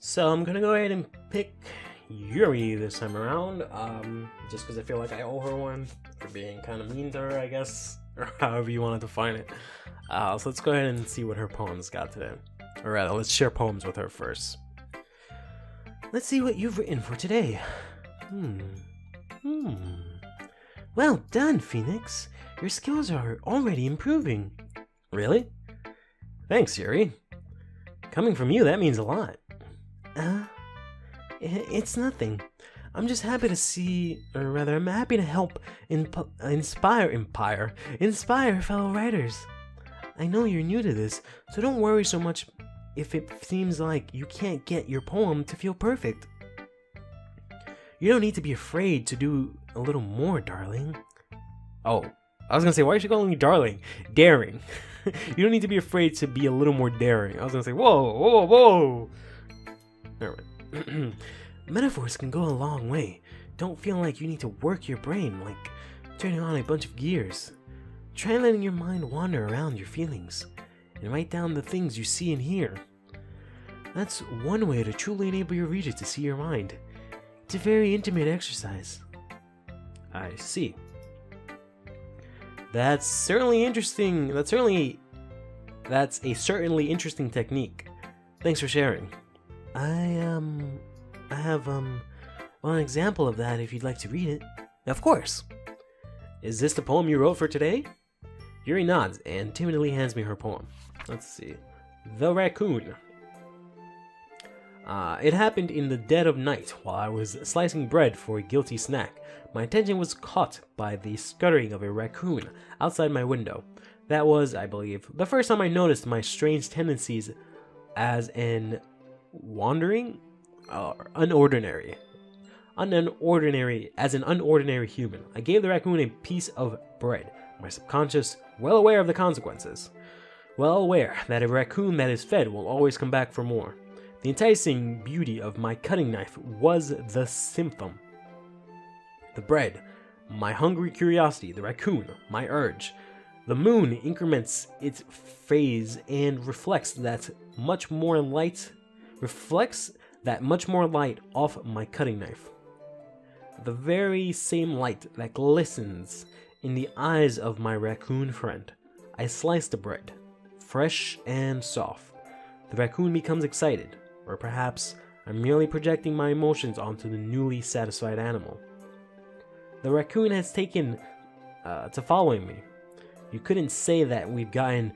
So I'm gonna go ahead and pick Yuri this time around, just because I feel like I owe her one for being kind of mean to her, I guess, or however you want to define it. So let's go ahead and see what her poems got today. Or rather, let's share poems with her first. Let's see what you've written for today. Well done, Phoenix. Your skills are already improving. Really? Thanks, Yuri. Coming from you, that means a lot. It's nothing. I'm just happy to see, or rather, I'm happy to help inspire fellow writers. I know you're new to this, so don't worry so much if it seems like you can't get your poem to feel perfect. You don't need to be afraid to do a little more, darling. Oh, I was gonna say, why is she calling me darling? Daring. You don't need to be afraid to be a little more daring. I was gonna say, whoa. Never mind. Metaphors can go a long way. Don't feel like you need to work your brain, like turning on a bunch of gears. Try letting your mind wander around your feelings, and write down the things you see and hear. That's one way to truly enable your reader to see your mind. It's a very intimate exercise. I see. That's certainly interesting. That's a certainly interesting technique. Thanks for sharing. I have an example of that if you'd like to read it. Of course. Is this the poem you wrote for today? Yuri nods and timidly hands me her poem. Let's see. The Raccoon. It happened in the dead of night while I was slicing bread for a guilty snack. My attention was caught by the scuttering of a raccoon outside my window. That was, I believe, the first time I noticed my strange tendencies as an unordinary human. I gave the raccoon a piece of bread, my subconscious well aware of the consequences. Well aware that a raccoon that is fed will always come back for more. The enticing beauty of my cutting knife was the symptom. The bread, my hungry curiosity, the raccoon, my urge. The moon increments its phase and reflects that much more light off my cutting knife. The very same light that glistens in the eyes of my raccoon friend. I slice the bread, fresh and soft. The raccoon becomes excited, or perhaps I'm merely projecting my emotions onto the newly satisfied animal. The raccoon has taken to following me. You could say we've gotten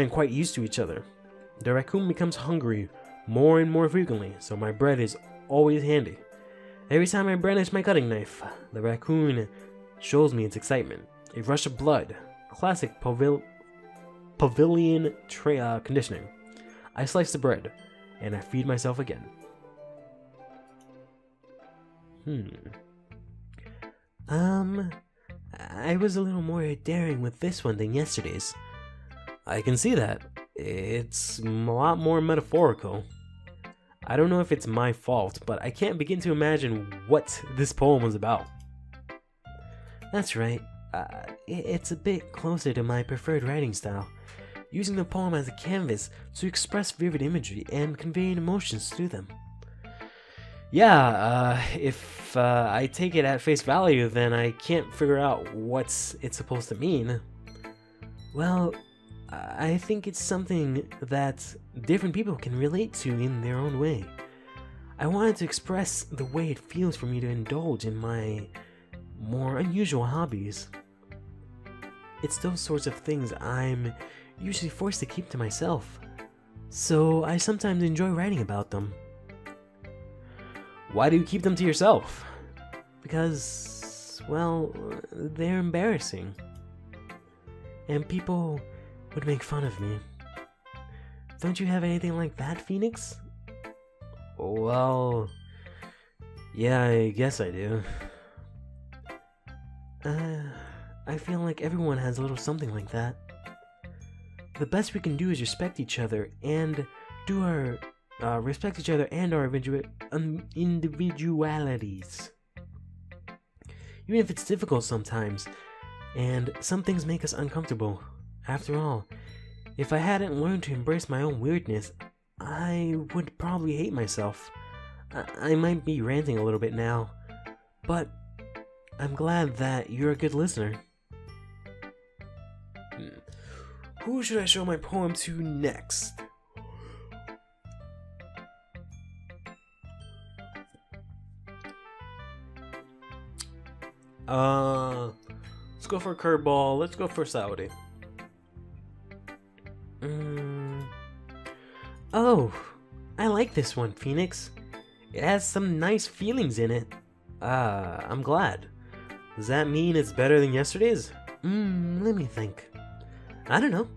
quite used to each other. The raccoon becomes hungry more and more frequently, so my bread is always handy. Every time I brandish my cutting knife, the raccoon shows me its excitement. A rush of blood, classic pavilion conditioning. I slice the bread, and I feed myself again. I was a little more daring with this one than yesterday's. I can see that. It's a lot more metaphorical. I don't know if it's my fault, but I can't begin to imagine what this poem was about. That's right. It's a bit closer to my preferred writing style, using the poem as a canvas to express vivid imagery and convey emotions through them. Yeah, if I take it at face value, then I can't figure out what it's supposed to mean. Well, I think it's something that different people can relate to in their own way. I wanted to express the way it feels for me to indulge in my more unusual hobbies. It's those sorts of things I'm usually forced to keep to myself, so I sometimes enjoy writing about them. Why do you keep them to yourself? Because, well, they're embarrassing, and people would make fun of me. Don't you have anything like that, Phoenix? Well, yeah, I guess I do. I feel like everyone has a little something like that. The best we can do is respect each other and our individualities. Even if it's difficult sometimes, and some things make us uncomfortable. After all, if I hadn't learned to embrace my own weirdness, I would probably hate myself. I might be ranting a little bit now, but I'm glad that you're a good listener. Who should I show my poem to next? Let's go for a curveball. Let's go for Sayori. Oh, I like this one, Phoenix. It has some nice feelings in it. I'm glad. Does that mean it's better than yesterday's? Let me think. I don't know.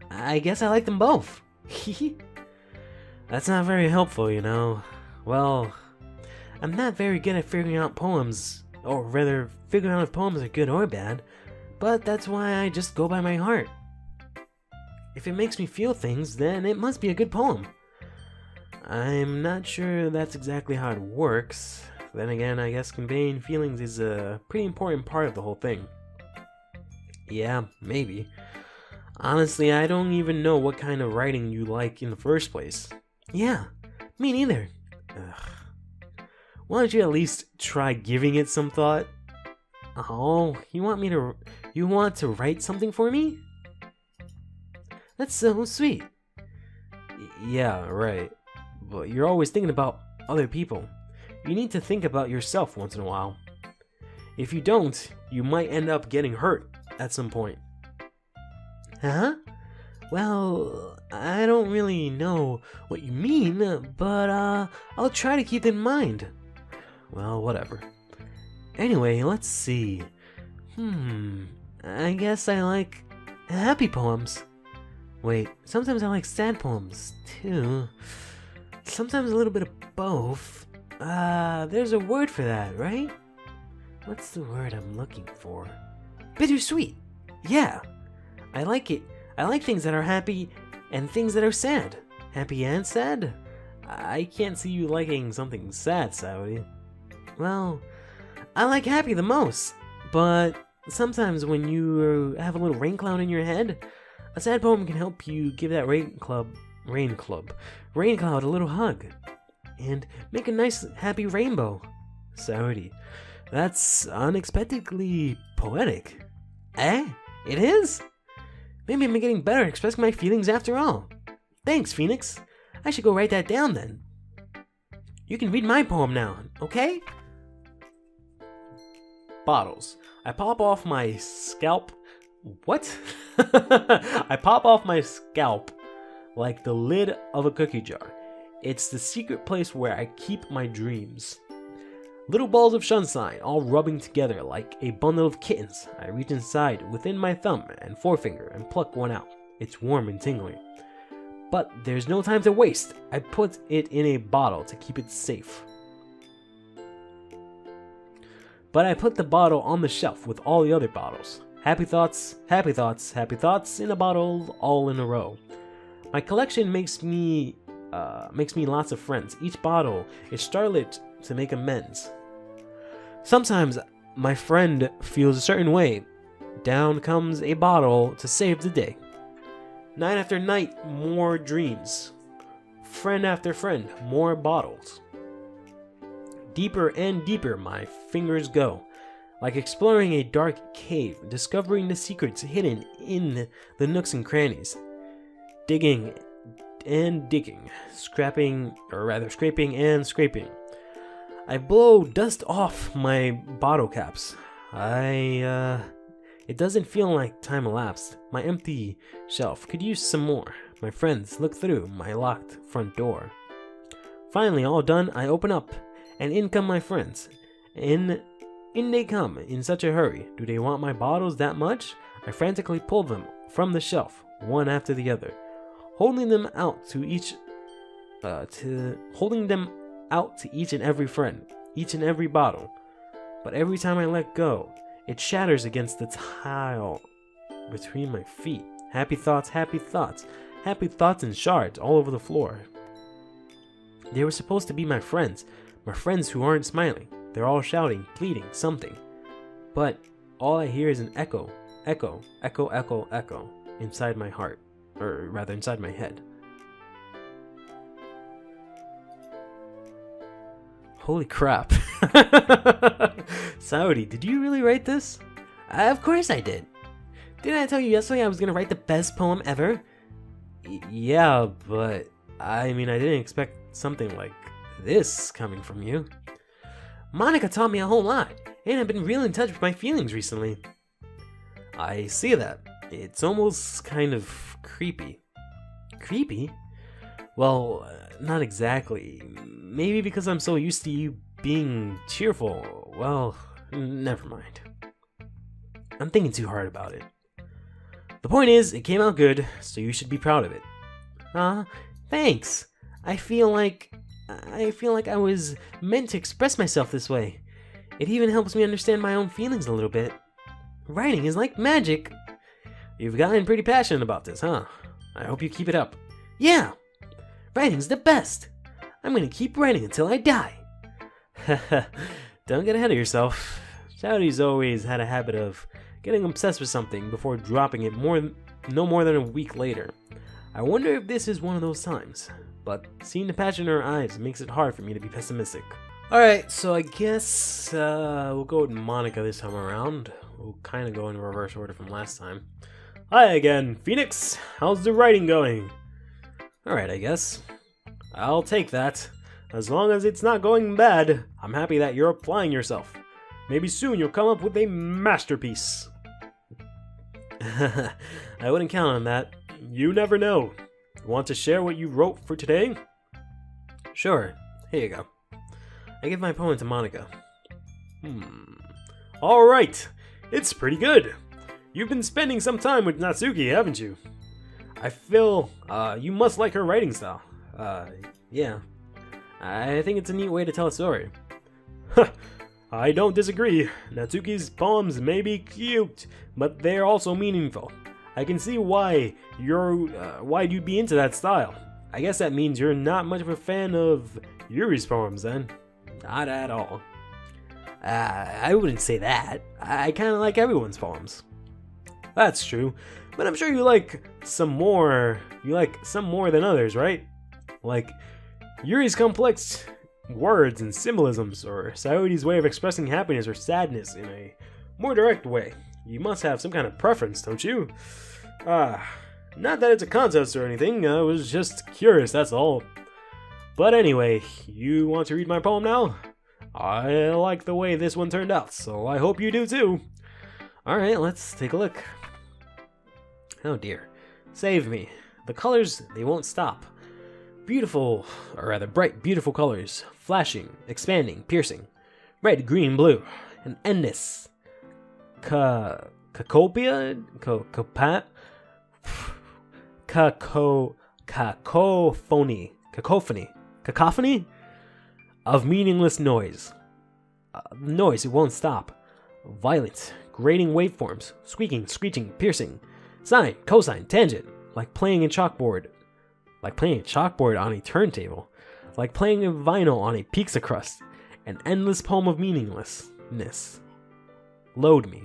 I guess I like them both. That's not very helpful, you know. Well, I'm not very good at figuring out poems, or rather, figuring out if poems are good or bad, but that's why I just go by my heart. If it makes me feel things, then it must be a good poem. I'm not sure that's exactly how it works. Then again, I guess conveying feelings is a pretty important part of the whole thing. Yeah, maybe. Honestly, I don't even know what kind of writing you like in the first place. Yeah, me neither. Ugh. Why don't you at least try giving it some thought? Oh, you want to write something for me? That's so sweet. Yeah, right. But you're always thinking about other people. You need to think about yourself once in a while. If you don't, you might end up getting hurt at some point. Huh? Well, I don't really know what you mean, but I'll try to keep it in mind. Well, whatever. Anyway, let's see. I guess I like happy poems. Wait, sometimes I like sad poems, too. Sometimes a little bit of both. There's a word for that, right? What's the word I'm looking for? Bittersweet! Yeah! I like it. I like things that are happy and things that are sad. Happy and sad? I can't see you liking something sad, Sayori. Well, I like happy the most, but sometimes when you have a little rain cloud in your head, a sad poem can help you give that rain cloud a little hug, and make a nice happy rainbow. Sayori, that's unexpectedly poetic. Eh? It is? Maybe I'm getting better at expressing my feelings after all. Thanks, Phoenix. I should go write that down then. You can read my poem now, okay? Bottles. I pop off my scalp. What? I pop off my scalp like the lid of a cookie jar. It's the secret place where I keep my dreams. Little balls of sunshine all rubbing together like a bundle of kittens. I reach inside within my thumb and forefinger and pluck one out. It's warm and tingling. But there's no time to waste. I put it in a bottle to keep it safe. But I put the bottle on the shelf with all the other bottles. Happy thoughts, happy thoughts, happy thoughts in a bottle, all in a row. My collection makes me lots of friends. Each bottle is starlit to make amends. Sometimes my friend feels a certain way. Down comes a bottle to save the day. Night after night, more dreams. Friend after friend, more bottles. Deeper and deeper my fingers go, like exploring a dark cave, discovering the secrets hidden in the nooks and crannies. Digging and digging, scraping and scraping. I blow dust off my bottle caps. It doesn't feel like time elapsed. My empty shelf could use some more. My friends look through my locked front door. Finally, all done, I open up, and in come my friends. In they come, in such a hurry. Do they want my bottles that much? I frantically pull them from the shelf, one after the other, holding them out to each and every friend, each and every bottle. But every time I let go, it shatters against the tile between my feet. Happy thoughts, happy thoughts, happy thoughts in shards all over the floor. They were supposed to be my friends who aren't smiling. They're all shouting, pleading, something. But all I hear is an echo, echo, echo, echo, echo inside my heart, or rather inside my head. Holy crap. Sayori, did you really write this? Of course I did. Didn't I tell you yesterday I was gonna write the best poem ever? Yeah, but I mean, I didn't expect something like this coming from you. Monica taught me a whole lot, and I've been real in touch with my feelings recently. I see that. It's almost kind of creepy. Creepy? Well, not exactly. Maybe because I'm so used to you being cheerful. Well, never mind. I'm thinking too hard about it. The point is, it came out good, so you should be proud of it. Thanks. I feel like I was meant to express myself this way. It even helps me understand my own feelings a little bit. Writing is like magic. You've gotten pretty passionate about this, huh? I hope you keep it up. Yeah! Writing's the best! I'm gonna keep writing until I die! Don't get ahead of yourself. Sayori's always had a habit of getting obsessed with something before dropping it no more than a week later. I wonder if this is one of those times, but seeing the passion in her eyes makes it hard for me to be pessimistic. Alright, so I guess we'll go with Monica this time around. We'll kind of go in reverse order from last time. Hi again, Phoenix! How's the writing going? Alright, I guess. I'll take that. As long as it's not going bad, I'm happy that you're applying yourself. Maybe soon you'll come up with a masterpiece. I wouldn't count on that. You never know. Want to share what you wrote for today? Sure. Here you go. I give my poem to Monica. Alright. It's pretty good. You've been spending some time with Natsuki, haven't you? I feel you must like her writing style. Yeah. I think it's a neat way to tell a story. I don't disagree. Natsuki's poems may be cute, but they're also meaningful. I can see why you'd be into that style. I guess that means you're not much of a fan of Yuri's poems then. Not at all. I wouldn't say that. I kind of like everyone's poems. That's true, but I'm sure you like some more. You like some more than others, right? Like Yuri's complex words and symbolisms, or Sayori's way of expressing happiness or sadness in a more direct way. You must have some kind of preference, don't you? Not that it's a contest or anything, I was just curious, that's all. But anyway, you want to read my poem now? I like the way this one turned out, so I hope you do too. Alright, let's take a look. Oh dear. Save me. The colors, they won't stop. Beautiful, or rather bright, beautiful colors. Flashing, expanding, piercing. Red, green, blue. And endless. Cacophony of meaningless noise. Noise, it won't stop. Violent, grating waveforms. Squeaking, screeching, piercing. Sine, cosine, tangent. Like playing a chalkboard on a turntable. Like playing a vinyl on a pizza crust. An endless poem of meaninglessness. Load me.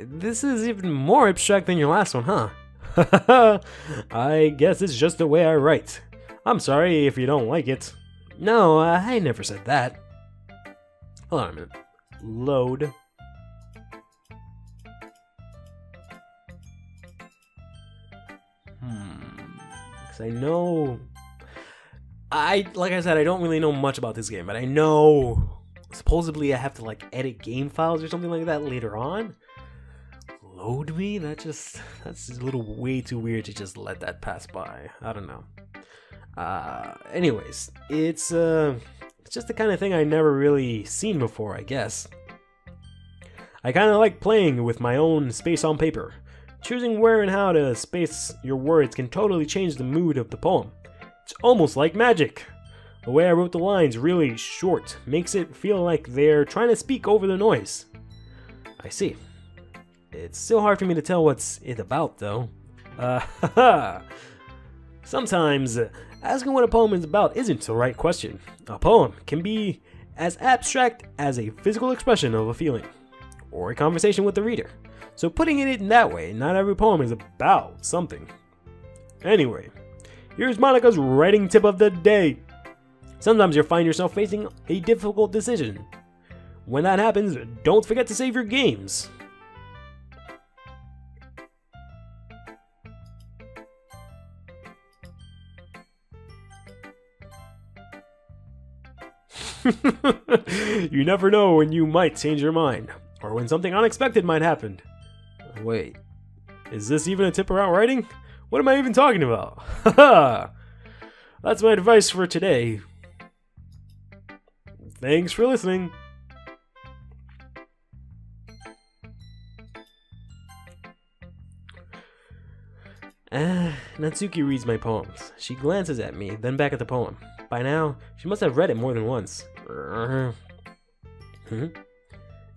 This is even more abstract than your last one, huh? I guess it's just the way I write. I'm sorry if you don't like it. No, I never said that. Hold on a minute. Load. Because I know... like I said, I don't really know much about this game, but I know... Supposedly I have to like edit game files or something like that later on. Load me? That's a little way too weird to just let that pass by. I don't know. Anyways, it's just the kind of thing I never really seen before, I guess. I kind of like playing with my own space on paper. Choosing where and how to space your words can totally change the mood of the poem. It's almost like magic. The way I wrote the lines really short makes it feel like they're trying to speak over the noise. I see. It's still hard for me to tell what's it about, though. Sometimes, asking what a poem is about isn't the right question. A poem can be as abstract as a physical expression of a feeling, or a conversation with the reader. So putting it in that way, not every poem is about something. Anyway, here's Monica's writing tip of the day. Sometimes you'll find yourself facing a difficult decision. When that happens, don't forget to save your games. You never know when you might change your mind, or when something unexpected might happen. Wait, is this even a tip around writing? What am I even talking about? Haha! That's my advice for today. Thanks for listening. Natsuki reads my poems. She glances at me, then back at the poem. By now, she must have read it more than once.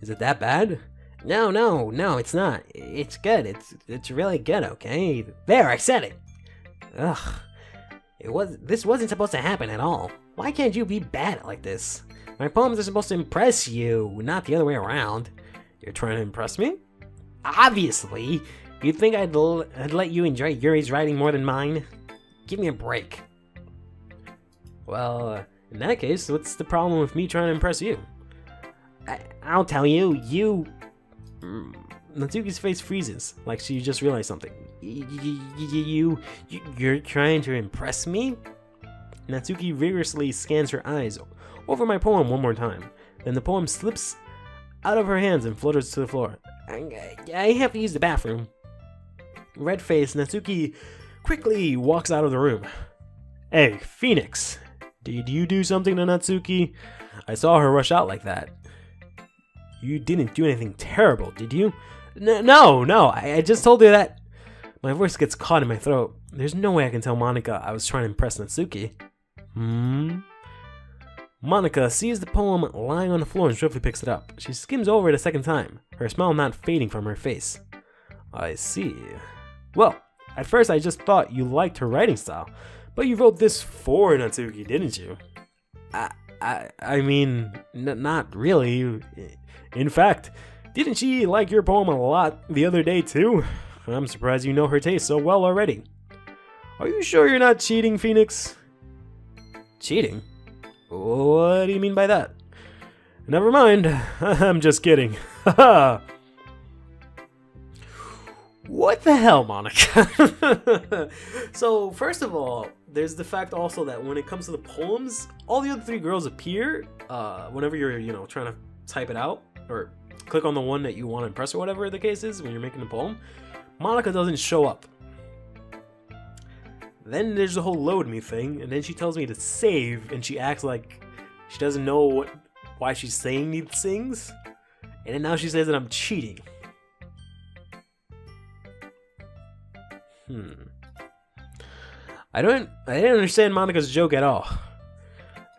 Is it that bad? No, it's not. It's good. It's really good, okay? There, I said it! Ugh. This wasn't supposed to happen at all. Why can't you be bad like this? My poems are supposed to impress you, not the other way around. You're trying to impress me? Obviously! You'd think I'd let you enjoy Yuri's writing more than mine? Give me a break. Well, in that case, what's the problem with me trying to impress you? I'll tell you, Natsuki's face freezes, like she just realized something. You're trying to impress me? Natsuki vigorously scans her eyes over my poem one more time. Then the poem slips out of her hands and flutters to the floor. I have to use the bathroom. Red-faced, Natsuki quickly walks out of the room. Hey, Phoenix, did you do something to Natsuki? I saw her rush out like that. You didn't do anything terrible, did you? No, I just told her that. My voice gets caught in my throat. There's no way I can tell Monica I was trying to impress Natsuki. Monica sees the poem lying on the floor and swiftly picks it up. She skims over it a second time, her smile not fading from her face. I see. Well, at first I just thought you liked her writing style, but you wrote this for Natsuki, didn't you? I mean, not really. In fact, didn't she like your poem a lot the other day too? I'm surprised you know her taste so well already. Are you sure you're not cheating, Phoenix? Cheating? What do you mean by that? Never mind, I'm just kidding. Haha. What the hell, Monica? So, first of all, there's the fact also that when it comes to the poems, all the other three girls appear whenever you're, trying to type it out or click on the one that you want to impress or whatever the case is when you're making a poem. Monica doesn't show up. Then there's the whole load me thing, and then she tells me to save, and she acts like she doesn't know why she's saying these things, and then now she says that I'm cheating. I didn't understand Monica's joke at all.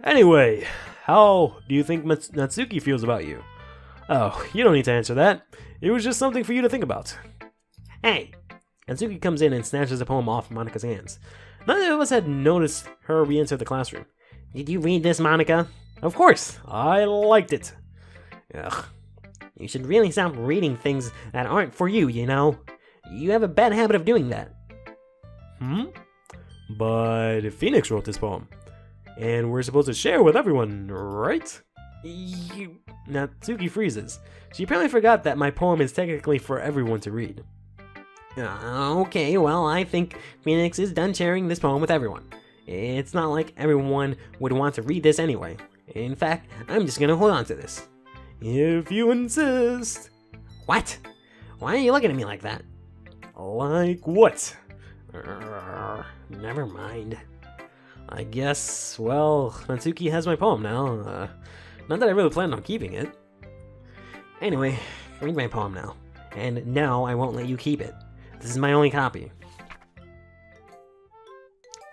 Anyway, how do you think Natsuki feels about you? Oh, you don't need to answer that. It was just something for you to think about. Hey! Natsuki comes in and snatches the poem off Monica's hands. None of us had noticed her re-enter the classroom. Did you read this, Monica? Of course! I liked it. Ugh. You should really stop reading things that aren't for you, you know? You have a bad habit of doing that. But Phoenix wrote this poem, and we're supposed to share with everyone, right? Natsuki freezes. She apparently forgot that my poem is technically for everyone to read. Okay, well, I think Phoenix is done sharing this poem with everyone. It's not like everyone would want to read this anyway. In fact, I'm just gonna hold on to this. If you insist. What? Why are you looking at me like that? Like what? Never mind. I guess, well, Natsuki has my poem now. Not that I really planned on keeping it. Anyway, read my poem now. And no, I won't let you keep it. This is my only copy.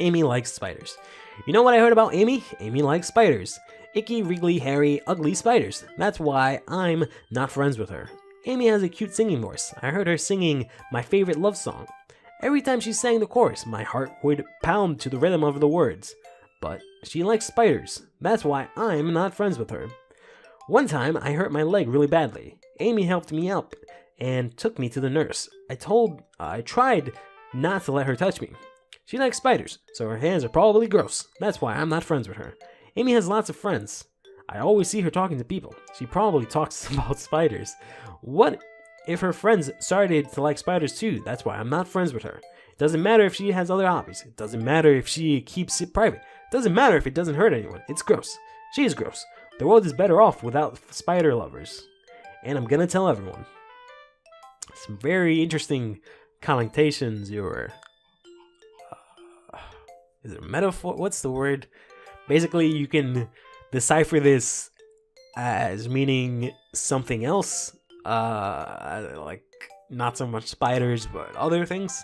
Amy likes spiders. You know what I heard about Amy? Amy likes spiders. Icky, wriggly, hairy, ugly spiders. That's why I'm not friends with her. Amy has a cute singing voice. I heard her singing my favorite love song. Every time she sang the chorus, my heart would pound to the rhythm of the words. But she likes spiders. That's why I'm not friends with her. One time, I hurt my leg really badly. Amy helped me up and took me to the nurse. I tried not to let her touch me. She likes spiders, so her hands are probably gross. That's why I'm not friends with her. Amy has lots of friends. I always see her talking to people. She probably talks about spiders. What if her friends started to like spiders too? That's why I'm not friends with her. It doesn't matter if she has other hobbies. It doesn't matter if she keeps it private. It doesn't matter if it doesn't hurt anyone. It's gross. She is gross. The world is better off without spider lovers. And I'm gonna tell everyone. Some very interesting connotations. Is it a metaphor? What's the word? Basically, you can decipher this as meaning something else. Like not so much spiders, but other things.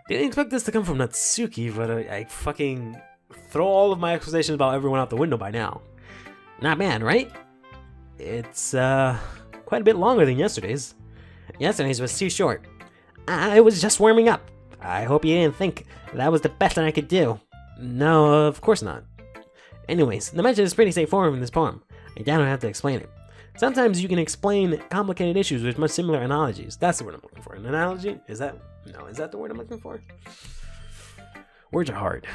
Didn't expect this to come from Natsuki, but I fucking throw all of my explanations about everyone out the window by now. Not bad, right? It's quite a bit longer than yesterday's. Yesterday's was too short. I was just warming up. I hope you didn't think that was the best I could do. No, of course not. Anyways, the message is pretty straightforward in this poem. I don't have to explain it. Sometimes you can explain complicated issues with much similar analogies. That's the word I'm looking for. An analogy? Is that the word I'm looking for? Words are hard.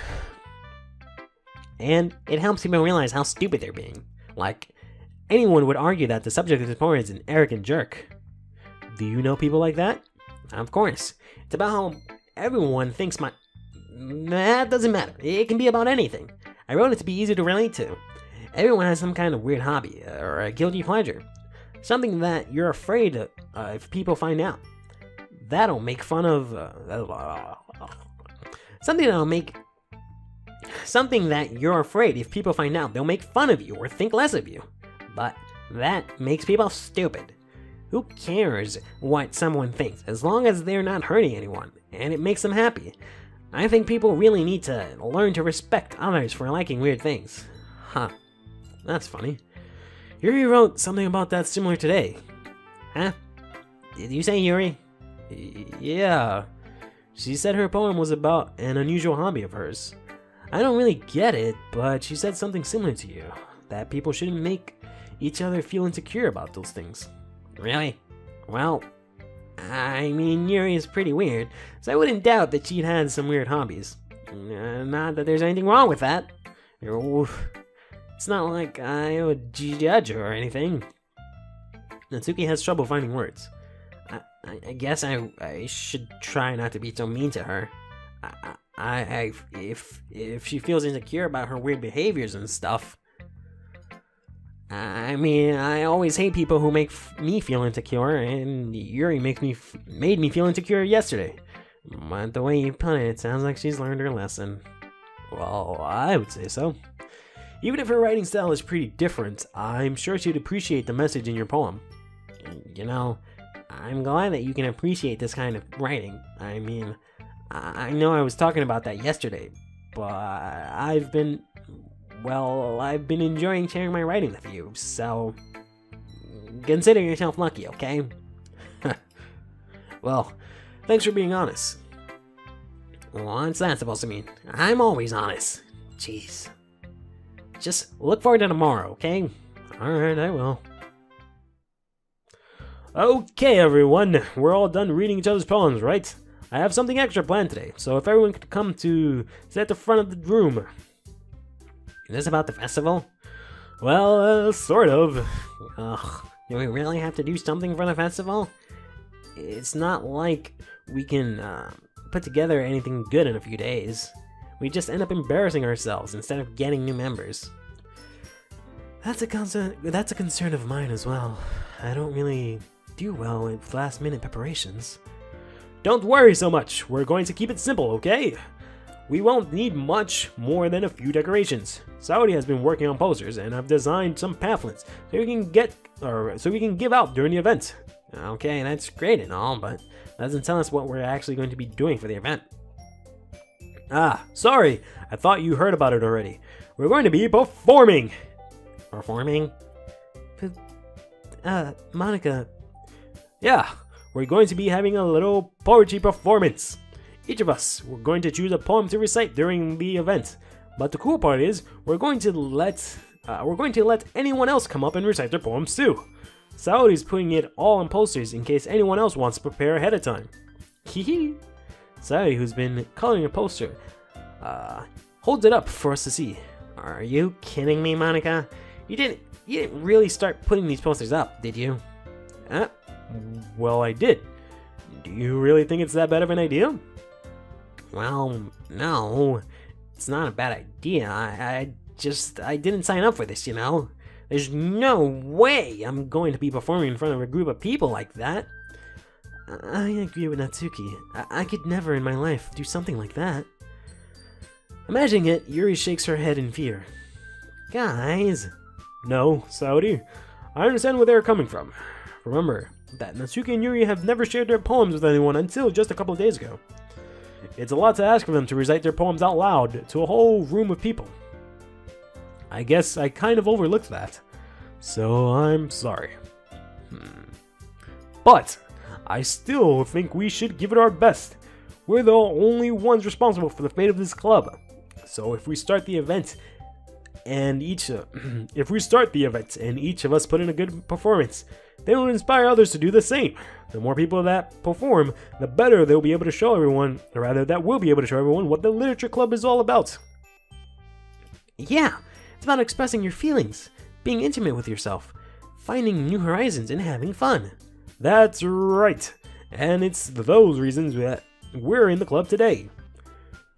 And it helps people realize how stupid they're being. Like, anyone would argue that the subject of this poem is an arrogant jerk. Do you know people like that? Of course. It's about how everyone thinks that doesn't matter. It can be about anything. I wrote it to be easy to relate to. Everyone has some kind of weird hobby, or a guilty pleasure. Something that you're afraid of, if people find out. That'll make fun of... Something that you're afraid if people find out, they'll make fun of you or think less of you. But that makes people stupid. Who cares what someone thinks, as long as they're not hurting anyone, and it makes them happy? I think people really need to learn to respect others for liking weird things. Huh. That's funny. Yuri wrote something about that similar today. Huh? Did you say Yuri? Yeah. She said her poem was about an unusual hobby of hers. I don't really get it, but she said something similar to you. That people shouldn't make each other feel insecure about those things. Really? Well, I mean, Yuri is pretty weird, so I wouldn't doubt that she'd had some weird hobbies. Not that there's anything wrong with that. It's not like I would judge her or anything. Natsuki has trouble finding words. I guess I should try not to be so mean to her. If she feels insecure about her weird behaviors and stuff. I mean, I always hate people who make me feel insecure, and Yuri made me feel insecure yesterday. But the way you put it sounds like she's learned her lesson. Well, I would say so. Even if her writing style is pretty different, I'm sure she'd appreciate the message in your poem. You know, I'm glad that you can appreciate this kind of writing. I mean, I know I was talking about that yesterday, but I've been enjoying sharing my writing with you, so consider yourself lucky, okay? Well, thanks for being honest. What's that supposed to mean? I'm always honest. Jeez. Just look forward to tomorrow, okay? Alright, I will. Okay, everyone. We're all done reading each other's poems, right? I have something extra planned today, so if everyone could come to sit at the front of the room. Is this about the festival? Well, sort of. Ugh, do we really have to do something for the festival? It's not like we can put together anything good in a few days. We just end up embarrassing ourselves instead of getting new members. That's a concern of mine as well. I don't really do well with last-minute preparations. Don't worry so much. We're going to keep it simple, okay? We won't need much more than a few decorations. Sayori has been working on posters, and I've designed some pamphlets so we can give out during the event. Okay, that's great and all, but that doesn't tell us what we're actually going to be doing for the event. Ah, sorry. I thought you heard about it already. We're going to be performing. Performing? Monica. Yeah, we're going to be having a little poetry performance. Each of us, we're going to choose a poem to recite during the event. But the cool part is, we're going to let we're going to let anyone else come up and recite their poems too. Sayori's putting it all on posters in case anyone else wants to prepare ahead of time. Hehe. Sayori, who's been coloring a poster, holds it up for us to see. Are you kidding me, Monica? You didn't really start putting these posters up, did you? Well, I did. Do you really think it's that bad of an idea? Well, no. It's not a bad idea. I didn't sign up for this, you know? There's no way I'm going to be performing in front of a group of people like that. I agree with Natsuki. I could never in my life do something like that. Imagining it, Yuri shakes her head in fear. Guys. No, Sayori. I understand where they're coming from. Remember that Natsuki and Yuri have never shared their poems with anyone until just a couple of days ago. It's a lot to ask of them to recite their poems out loud to a whole room of people. I guess I kind of overlooked that, so I'm sorry. But I still think we should give it our best. We're the only ones responsible for the fate of this club. So if we start the event and each of us put in a good performance, then we'll inspire others to do the same. The more people that perform, the better they'll be able to show everyone, or rather that we'll be able to show everyone what the literature club is all about. Yeah, it's about expressing your feelings, being intimate with yourself, finding new horizons, and having fun. That's right, and it's those reasons that we're in the club today.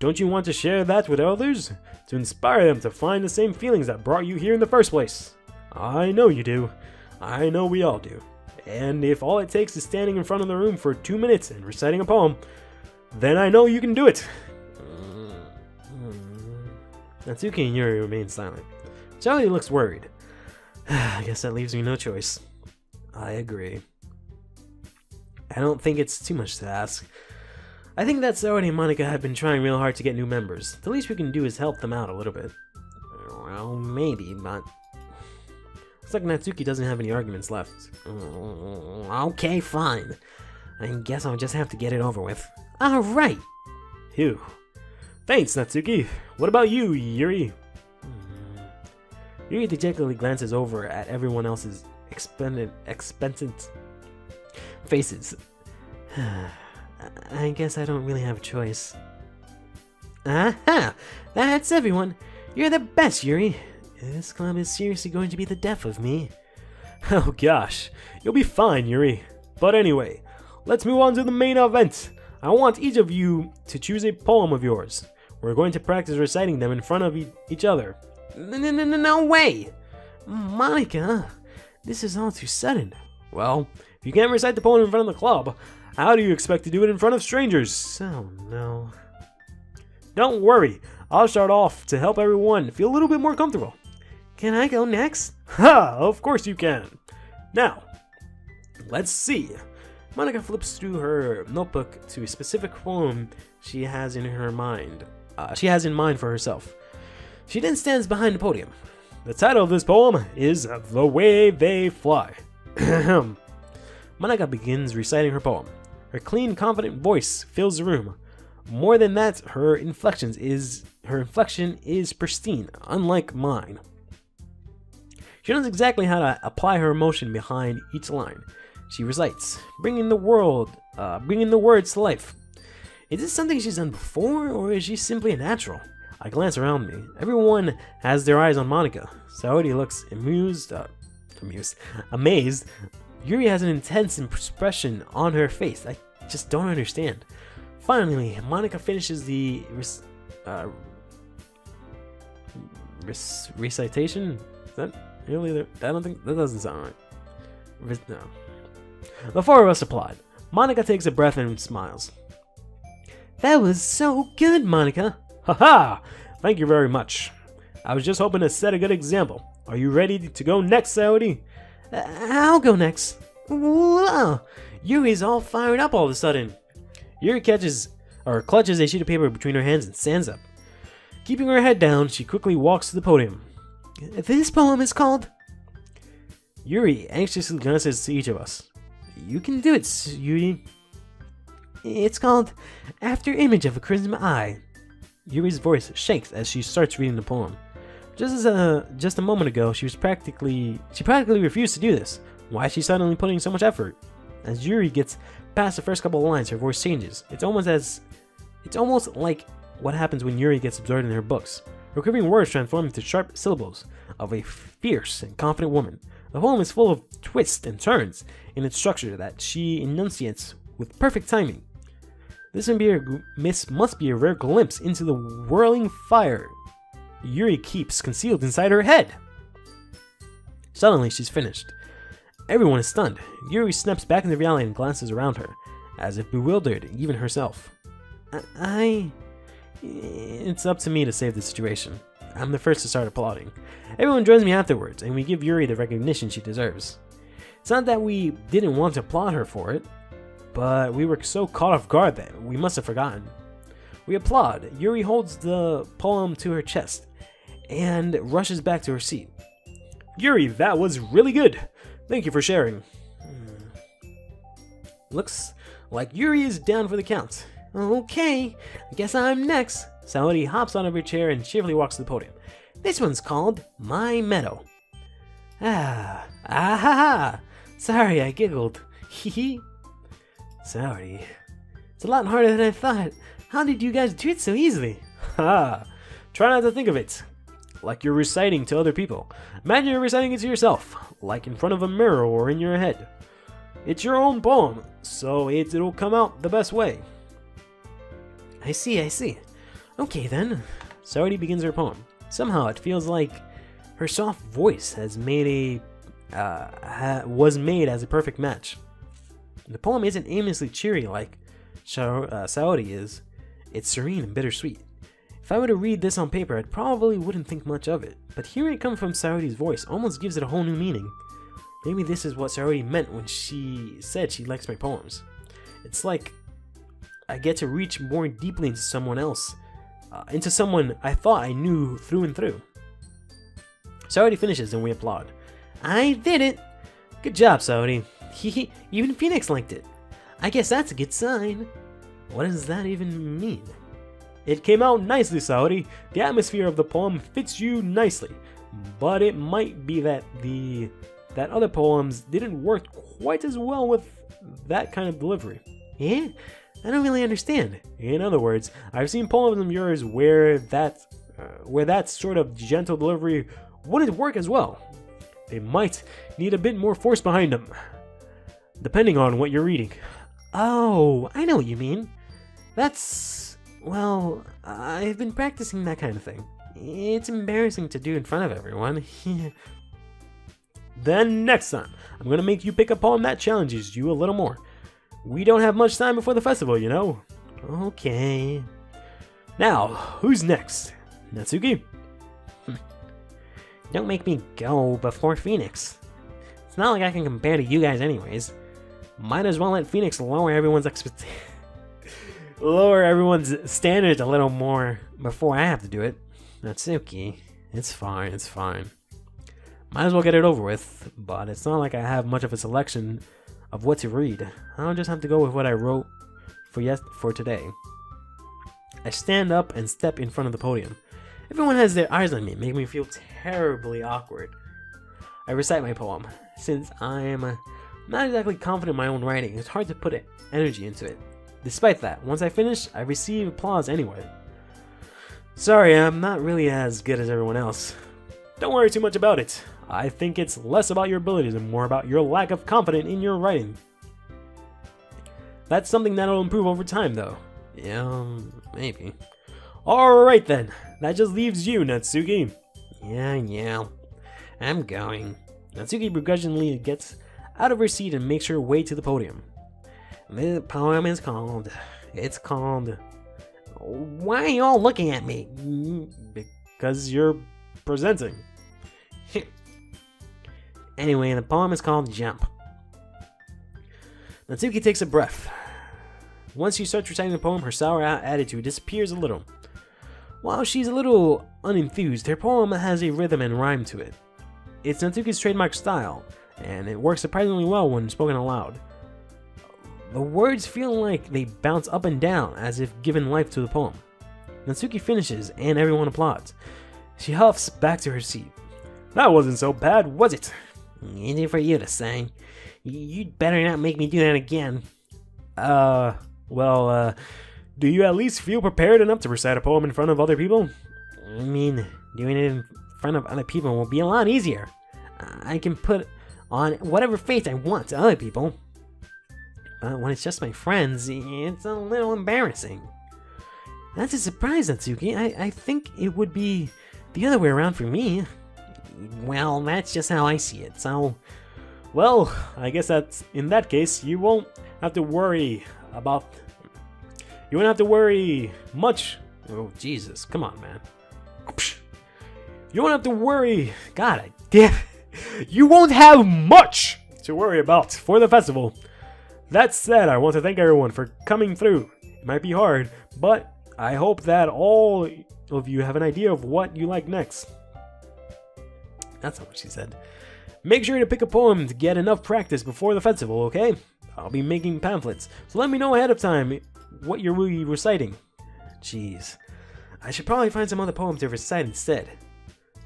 Don't you want to share that with others? To inspire them to find the same feelings that brought you here in the first place? I know you do. I know we all do. And if all it takes is standing in front of the room for 2 minutes and reciting a poem, then I know you can do it. Natsuki and Yuri remain silent. Charlie looks worried. I guess that leaves me no choice. I agree. I don't think it's too much to ask. I think that Sayori and Monica have been trying real hard to get new members. The least we can do is help them out a little bit. Well, maybe, but... Looks like Natsuki doesn't have any arguments left. Okay, fine. I guess I'll just have to get it over with. Alright! Phew. Thanks, Natsuki. What about you, Yuri? Yuri dejectedly glances over at everyone else's expectant faces. I guess I don't really have a choice. Aha! That's everyone! You're the best, Yuri! This club is seriously going to be the death of me. Oh gosh, you'll be fine, Yuri. But anyway, let's move on to the main event. I want each of you to choose a poem of yours. We're going to practice reciting them in front of each other. No way! Monica, this is all too sudden. Well, if you can't recite the poem in front of the club, how do you expect to do it in front of strangers? Oh no. Don't worry, I'll start off to help everyone feel a little bit more comfortable. Can I go next? Ha! Of course you can. Now, let's see. Monica flips through her notebook to a specific poem she has in mind for herself. She then stands behind the podium. The title of this poem is The Way They Fly. Monica begins reciting her poem. Her clean, confident voice fills the room. More than that, her inflection is pristine, unlike mine. She knows exactly how to apply her emotion behind each line. She recites, bringing the words to life. Is this something she's done before, or is she simply a natural? I glance around me. Everyone has their eyes on Monica. Sayori looks amazed. Yuri has an intense expression on her face. I just don't understand. Finally, Monica finishes the recitation. Is that really? I don't think that doesn't sound right. No. The four of us applaud. Monica takes a breath and smiles. That was so good, Monica. Haha! Thank you very much. I was just hoping to set a good example. Are you ready to go next, Sayori? I'll go next. Whoa! Yuri's all fired up all of a sudden. Yuri clutches a sheet of paper between her hands and stands up. Keeping her head down, she quickly walks to the podium. This poem is called... Yuri anxiously glances to each of us. You can do it, Yuri. It's called After Image of a Crimson Eye. Yuri's voice shakes as she starts reading the poem. Just a moment ago, she practically refused to do this. Why is she suddenly putting so much effort? As Yuri gets past the first couple of lines, her voice changes. It's almost like what happens when Yuri gets absorbed in her books. Her quivering words transform into sharp syllables of a fierce and confident woman. The poem is full of twists and turns in its structure that she enunciates with perfect timing. This must be a rare glimpse into the whirling fire Yuri keeps concealed inside her head. Suddenly, she's finished. Everyone is stunned. Yuri snaps back into reality and glances around her, as if bewildered, even herself. It's up to me to save the situation. I'm the first to start applauding. Everyone joins me afterwards, and we give Yuri the recognition she deserves. It's not that we didn't want to applaud her for it, but we were so caught off guard that we must have forgotten. We applaud. Yuri holds the poem to her chest and rushes back to her seat. Yuri, that was really good. Thank you for sharing. Looks like Yuri is down for the count. Okay, I guess I'm next. Sayori hops out of her chair and cheerfully walks to the podium. This one's called My Meadow. Ha! Sorry, I giggled. Hee. Sorry. It's a lot harder than I thought. How did you guys do it so easily? Ha! Try not to think of it like you're reciting to other people. Imagine you're reciting it to yourself, like in front of a mirror or in your head. It's your own poem, so it'll come out the best way. I see. Okay then. Sayori begins her poem. Somehow it feels like her soft voice was made as a perfect match. The poem isn't aimlessly cheery like Sayori is. It's serene and bittersweet. If I were to read this on paper, I probably wouldn't think much of it, but hearing it come from Sayori's voice almost gives it a whole new meaning. Maybe this is what Sayori meant when she said she likes my poems. It's like I get to reach more deeply into someone else, into someone I thought I knew through and through. Sayori finishes and we applaud. I did it! Good job, Sayori. Even Phoenix liked it. I guess that's a good sign. What does that even mean? It came out nicely, Sayori. The atmosphere of the poem fits you nicely, but it might be that that other poems didn't work quite as well with that kind of delivery. Yeah? I don't really understand. In other words, I've seen poems of yours where that sort of gentle delivery wouldn't work as well. They might need a bit more force behind them, depending on what you're reading. Oh, I know what you mean. Well, I've been practicing that kind of thing. It's embarrassing to do in front of everyone. Then next time, I'm gonna make you pick a poem that challenges you a little more. We don't have much time before the festival, you know. Okay. Now, who's next? Natsuki? Don't make me go before Phoenix. It's not like I can compare to you guys anyways. Might as well let Phoenix lower everyone's standards a little more before I have to do it. Natsuki, it's fine. Might as well get it over with, but it's not like I have much of a selection of what to read. I'll just have to go with what I wrote for today. I stand up and step in front of the podium. Everyone has their eyes on me, making me feel terribly awkward. I recite my poem. Since I'm not exactly confident in my own writing, it's hard to put energy into it. Despite that, once I finish, I receive applause anyway. Sorry, I'm not really as good as everyone else. Don't worry too much about it. I think it's less about your abilities and more about your lack of confidence in your writing. That's something that'll improve over time, though. Yeah, maybe. Alright then, that just leaves you, Natsuki. Yeah, I'm going. Natsuki begrudgingly gets out of her seat and makes her way to the podium. The poem is called... Why are you all looking at me? Because you're presenting. Anyway, the poem is called Jump. Natsuki takes a breath. Once she starts reciting the poem, her sour attitude disappears a little. While she's a little unenthused, her poem has a rhythm and rhyme to it. It's Natsuki's trademark style, and it works surprisingly well when spoken aloud. The words feel like they bounce up and down as if given life to the poem. Natsuki finishes and everyone applauds. She huffs back to her seat. That wasn't so bad, was it? Easy for you to say. You'd better not make me do that again. Well, do you at least feel prepared enough to recite a poem in front of other people? I mean, doing it in front of other people will be a lot easier. I can put on whatever face I want to other people. But when it's just my friends, it's a little embarrassing. That's a surprise, Natsuki. I think it would be the other way around for me. Well, that's just how I see it, so... Well, I guess that's... in that case, you won't have to worry about... You won't have to worry much... Oh, Jesus. Come on, man. You won't have to worry... God, you won't have much to worry about for the festival. That said, I want to thank everyone for coming through. It might be hard, but I hope that all of you have an idea of what you like next. That's not what she said. Make sure to pick a poem to get enough practice before the festival, okay? I'll be making pamphlets, so let me know ahead of time what you're really reciting. Jeez. I should probably find some other poems to recite instead.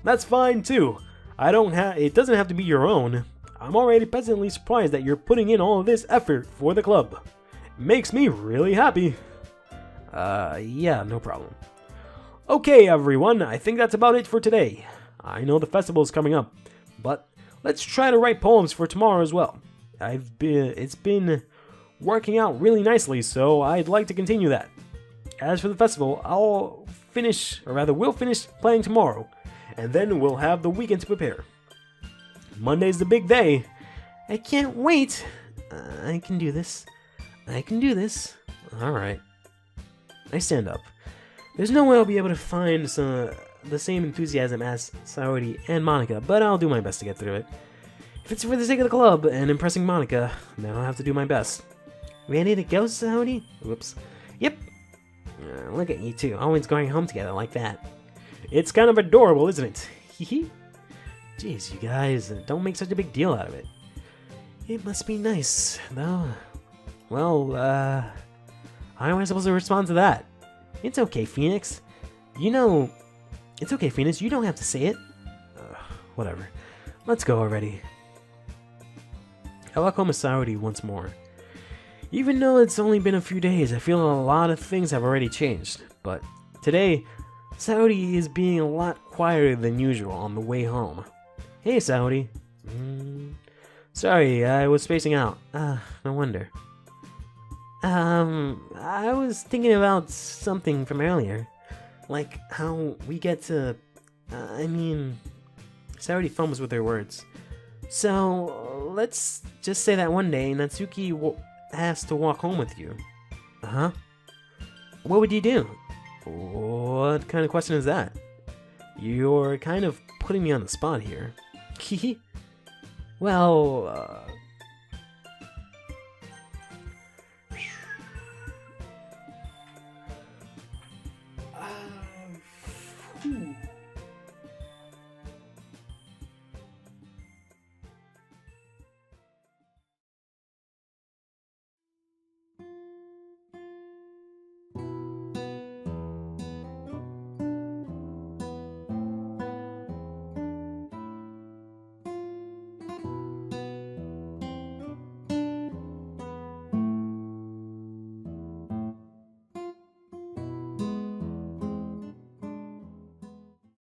That's fine too. It doesn't have to be your own. I'm already pleasantly surprised that you're putting in all of this effort for the club. It makes me really happy. Yeah, no problem. Okay, everyone, I think that's about it for today. I know the festival is coming up, but let's try to write poems for tomorrow as well. It's been working out really nicely, so I'd like to continue that. As for the festival, we'll finish playing tomorrow, and then we'll have the weekend to prepare. Monday's the big day. I can't wait. I can do this. I can do this. Alright. I stand up. There's no way I'll be able to find the same enthusiasm as Sayori and Monica, but I'll do my best to get through it. If it's for the sake of the club and impressing Monica, then I'll have to do my best. Ready to go, Sayori? Whoops. Yep. Look at you two, always going home together like that. It's kind of adorable, isn't it? Hehe. Jeez, you guys, don't make such a big deal out of it. It must be nice, though. Well, how am I supposed to respond to that? It's okay, Phoenix. It's okay, Phoenix, you don't have to say it. Whatever. Let's go already. I walk home with Sayori once more. Even though it's only been a few days, I feel a lot of things have already changed. But today, Sayori is being a lot quieter than usual on the way home. Hey, Sayori. Sorry, I was spacing out. No wonder. I was thinking about something from earlier. Like how we get to... Sayori fumbles with her words. So, let's just say that one day Natsuki has to walk home with you. Uh-huh. What would you do? What kind of question is that? You're kind of putting me on the spot here. Well,